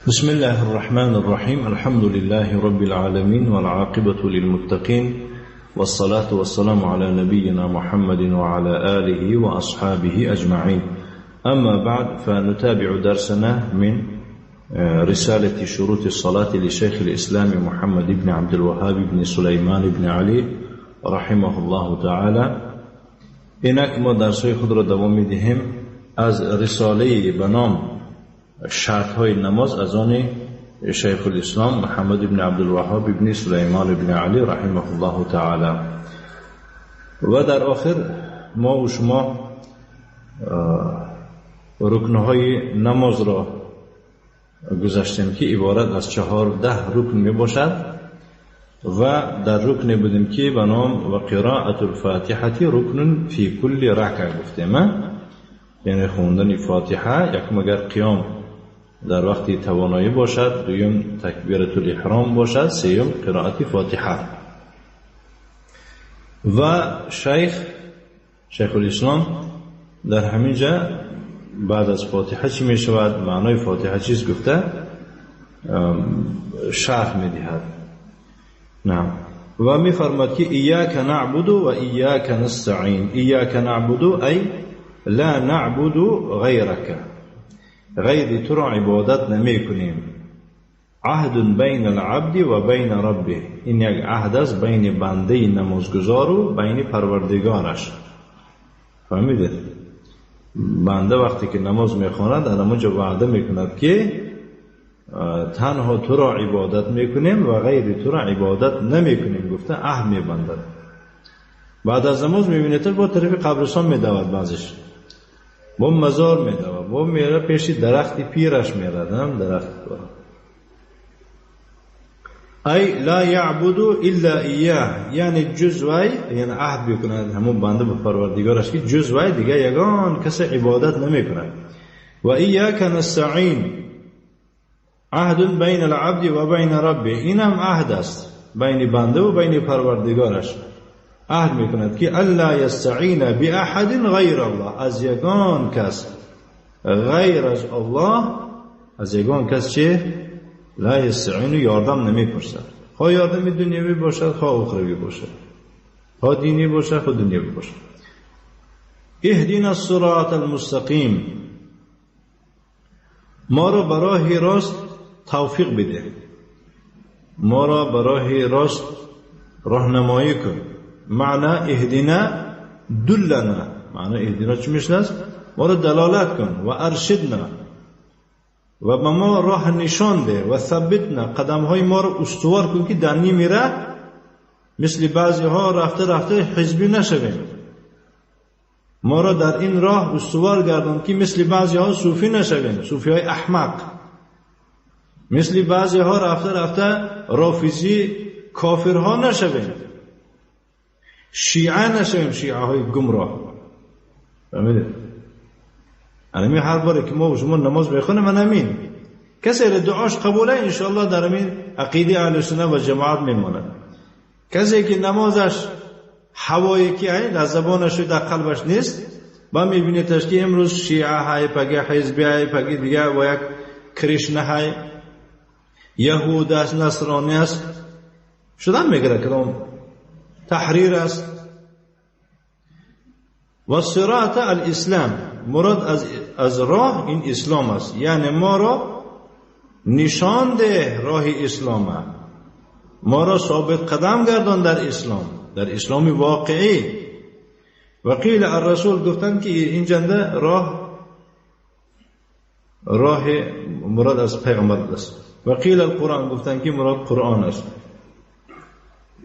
بسم الله الرحمن الرحيم. الحمد لله رب العالمين والعاقبة للمتقين والصلاة والسلام على نبينا محمد وعلى آله وأصحابه أجمعين. أما بعد، فنتابع درسنا من رسالة شروط الصلاة لشيخ الإسلام محمد بن عبد الوهاب بن سليمان بن علي رحمه الله تعالى. اینک ما درسای خود را دوام میدهیم از رساله به نام شرط های نماز از آن شیخ الاسلام محمد بن عبد الوهاب بن سليمان بن علي رحمه الله تعالى. و در آخر ما و شما رکنهای نماز را گذاشتیم که عبارت از 14 رکن می باشد و در رکن بودیم که به نام و قراءة الفاتحة رکن فی کل رکعه گفتیم، یعنی خوندن فاتحه یک مگر قیام در وقتی توانایی باشد، دویم تکبیرة الاحرام باشد، سوم قراءت فاتحه. و شیخ الاسلام در همین جا بعد از فاتحه چی می شود، معنای فاتحه چیز گفته شرح می دهد. نعم. و می فرماد که ایاک نعبد و ایاک نستعین. ایاک نعبد ای لا نعبد غیرک، غیر تو را عبادت نمی کنیم. عهد بین العبد و بین ربه، این یک عهد است بین بنده نمازگزار و بین پروردگارش. فهمیدید؟ بنده وقتی که نماز میخواند در همونجا وعده میکند که تنها تو را عبادت میکنیم و غیر تو را عبادت نمیکنیم، گفته عهد میبندد. بعد از نماز میبینید با طرف قبرستان میدود، بعضش با مزار میدود، با میره پیش درختی پیرش میردم درخت دارم. ای لا یعبد الا ایاه، یعنی جزوی، یعنی عهد بکند همون بنده به پروردگارش که جزوی دیگه یگان کسی عبادت نمی کند. و ایاک نستعین، عهد بین العبد و بین ربه، این هم عهد است بین بنده و بین پروردگارش. عهد می کند که الا یستعین باحد غیر الله، از یگان کس غیر از الله، از یگان کس چه؟ لا یستعین، یاردم نمی پرسد، خواه یاردم دنیوی باشد خواه اخروی باشد، خواه دینی باشد خواه دنیوی باشد. اهدنا الصراط المستقیم، ما را برای راست توفیق بده، ما را برای راست راهنمایی کن. معنی اهدنا دلنا، معنی اهدنا چی میشه؟ ما را دلالت کن. و ارشدنا، و به ما راه نشان ده. و ثبتنا، قدم های ما را استوار کن که در نیم راه مثل بعضی ها رفته حزبی نشویم. ما را در این راه استوار گردان که مثل بعضی ها صوفی نشویم، صوفی های احمق. مثل بعضی ها رفته رافضی کافرها نشویم، شیعه نشویم، شیعه های گمراه. فهمیدید؟ همین هر باره که ما و شما نماز بخونیم من همین کسی را دعاش قبوله انشاءالله در همین عقیده اهل سنت و جماعت میمونه. کسی که نمازش هوایی که در زبانش و در قلبش نیست، با میبینیدش که امروز شیعه های پگه حزبی های پگه دیگه و یک کریشنه های یهود است نصرانی است شدن میگره کلام تحریر است. و صراط الاسلام، مراد از راه این اسلام است، یعنی ما را نشان ده راه اسلام، ما را ثابت قدم گردان در اسلام، در اسلام واقعی. و قیل الرسول، گفتن که این جنده راه مراد از پیغمبر است. و قیل القرآن، گفتن که مراد قرآن است.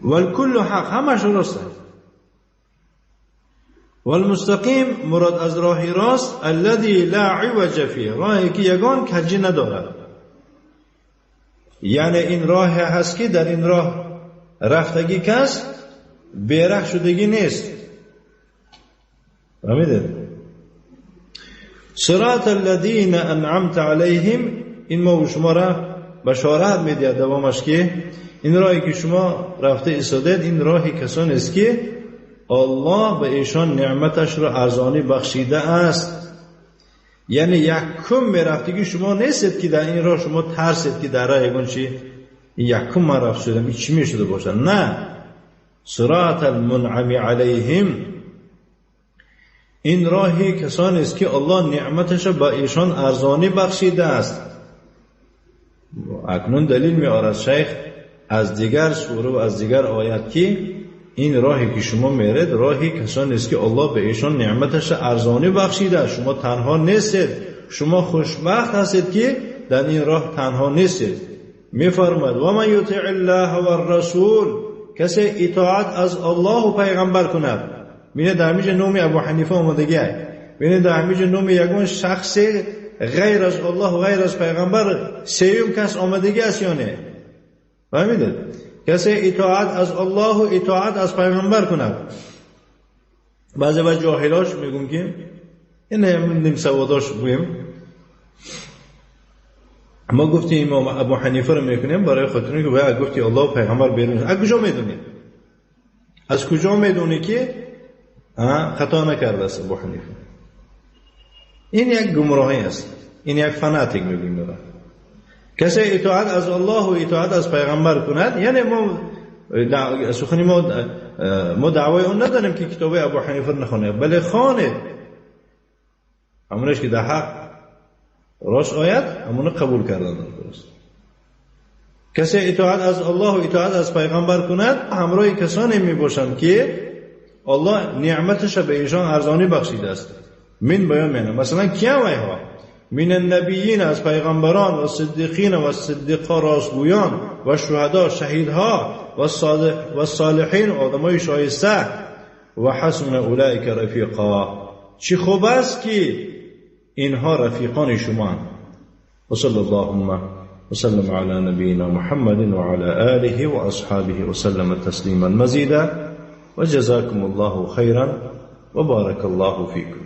والکل حق، همش راست. والمستقیم، مراد از راه راست الذي لا عوج فيه، راهی که یگان کجی ندارد. یعنی این راه هست که در این راه رفتگی کس بیرخ شدگی نیست. فهمیدید؟ صراط الذين انعمت عليهم، این ما و شما را بشارت میده دوامش که این راهی که شما رفته ایستادید این راهی کسانی است که الله به ایشان نعمتش را ارزانی بخشیده است. یعنی یکم میرفتی که شما نیستید که در این راه شما ترسید که در راه یکون چی یکم من رفت شدم این چی میشده باشد. نه، صراط المنعم علیهم، این راهی کسانی است که الله نعمتش با ایشان ارزانی بخشیده است. اکنون دلیل می آورد شیخ از دیگر سوره و از دیگر آیات که این راهی که شما میرید راهی کسانی است که الله به ایشان نعمتش ارزانی بخشیده. شما تنها نیستید، شما خوشبخت هستید که در این راه تنها نیستید. میفرماید و من یطع الله و الرسول، کسی اطاعت از الله و پیغمبر کند. بینه در میجه نوم ابو حنیفه اومدگه، بینه در میجه نوم یکون شخص غیر از الله و غیر از پیغمبر سیوم کس آمدگی است یا نه؟ فهمیدید؟ کسی اطاعت از الله و اطاعت از پیغمبر کند. بعضی وقت جاهلاش میگم که این نیم سواداش بگیم، ما گفتیم امام ابو حنیفه رو میکنیم برای خاطر که باید گفتی الله و پیغمبر بیرون. از کجا میدونی؟ از کجا میدونی که خطا نکرده است ابو حنیفه؟ این یک گمراهی است، این یک فناتیک میگیم داره. کسی اطاعت از الله و اطاعت از پیغمبر کند، یعنی ما سخنی ما دعوای اون نداریم که کتاب ابو حنیفه نخونه، بله خانه همونش که در حق راست آیت همونه قبول کردن درست. کسی اطاعت از الله و اطاعت از پیغمبر کند همراه کسانی می باشند که الله نعمتش به ایشان ارزانی بخشیده است. من بیان مینه مثلا کیا ها من النبیین از پیغمبران و صدیقین و صدیقا راستگویان و شهدا شهیدها و صالحین آدمای شایسته و حسن اولئک رفیقا، چی خوب است که اینها رفیقان شما. و صلی اللهم وسلم علی نبینا محمد و علی آله و اصحابه وسلم تسلیما مزیدا و جزاکم الله خیرا و بارک الله فیکم.